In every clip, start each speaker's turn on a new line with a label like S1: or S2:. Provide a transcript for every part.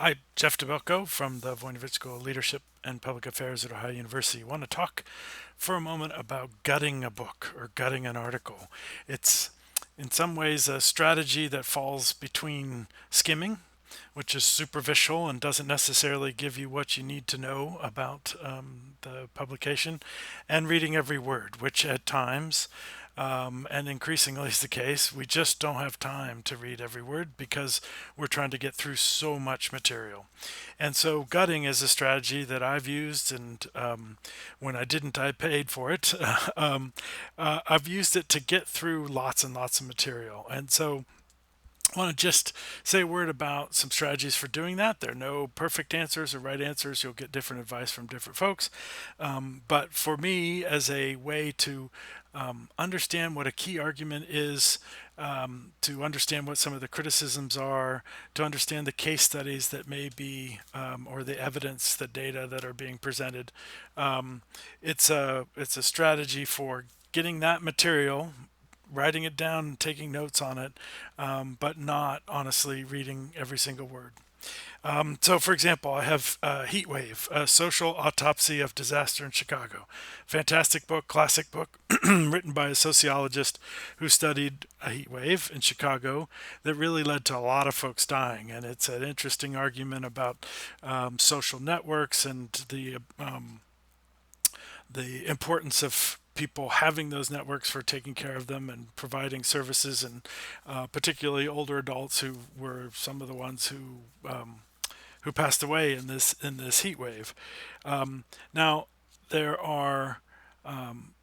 S1: Hi, Jeff DeBelko from the Voinovich School of Leadership and Public Affairs at Ohio University. I want to talk for a moment about gutting a book or gutting an article. It's in some ways a strategy that falls between skimming, which is superficial and doesn't necessarily give you what you need to know about the publication, and reading every word, which at times, and increasingly is the case, we just don't have time to read every word because we're trying to get through so much material. And so gutting is a strategy that I've used, and when I didn't, I paid for it. I've used it to get through lots and lots of material. And so I want to just say a word about some strategies for doing that. There are no perfect answers or right answers. You'll get different advice from different folks. But for me, as a way to understand what a key argument is, to understand what some of the criticisms are, to understand the case studies that may be, or the evidence, the data that are being presented, it's a strategy for getting that material, writing it down, taking notes on it, but not honestly reading every single word. So, for example, I have Heat Wave, A Social Autopsy of Disaster in Chicago. Fantastic book, classic book, written by a sociologist who studied a heat wave in Chicago that really led to a lot of folks dying. And it's an interesting argument about social networks and the importance of people having those networks for taking care of them and providing services, and particularly older adults who were some of the ones who passed away in this heat wave. Now, there are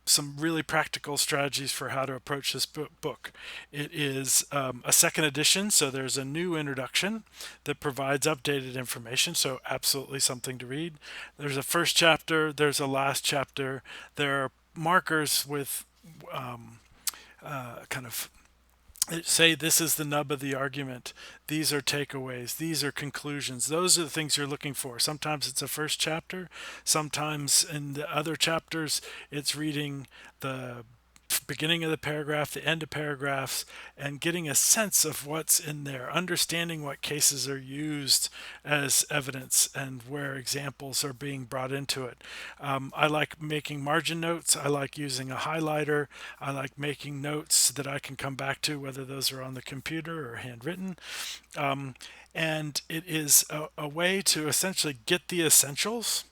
S1: some really practical strategies for how to approach this book. It is a second edition, so there's a new introduction that provides updated information, so absolutely something to read. There's a first chapter, there's a last chapter, there are markers with kind of say this is the nub of the argument, these are takeaways, these are conclusions, those are the things you're looking for. Sometimes it's a first chapter, sometimes in the other chapters it's reading the beginning of the paragraph, the end of paragraphs, and getting a sense of what's in there, understanding what cases are used as evidence and where examples are being brought into it. I like making margin notes. I like using a highlighter. I like making notes that I can come back to, whether those are on the computer or handwritten. And it is a way to essentially get the essentials,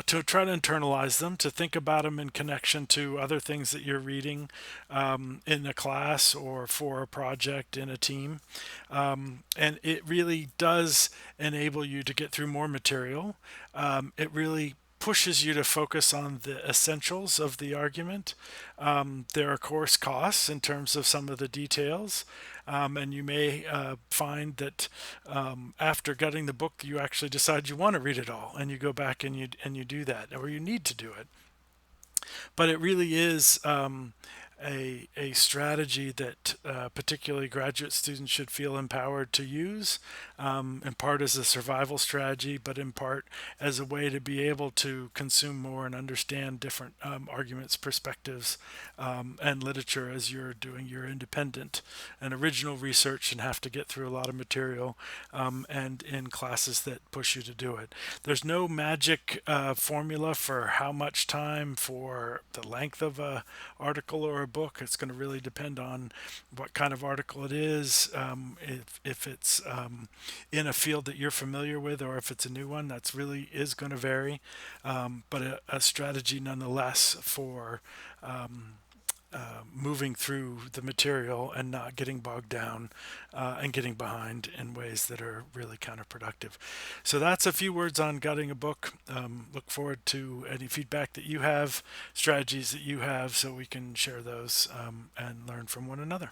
S1: to try to internalize them, to think about them in connection to other things that you're reading in a class or for a project in a team. And it really does enable you to get through more material. It really pushes you to focus on the essentials of the argument. There are course costs in terms of some of the details, and you may find that after gutting the book, you actually decide you want to read it all, and you go back and you do that, or you need to do it. But it really is a strategy that particularly graduate students should feel empowered to use, in part as a survival strategy, but in part as a way to be able to consume more and understand different arguments, perspectives, and literature as you're doing your independent and original research and have to get through a lot of material, and in classes that push you to do it. There's no magic formula for how much time for the length of a article or a book. It's going to really depend on what kind of article it is, if it's in a field that you're familiar with, or if it's a new one. That's really is going to vary, but a strategy nonetheless for moving through the material and not getting bogged down and getting behind in ways that are really counterproductive. So that's a few words on gutting a book. Look forward to any feedback that you have, strategies that you have, so we can share those and learn from one another.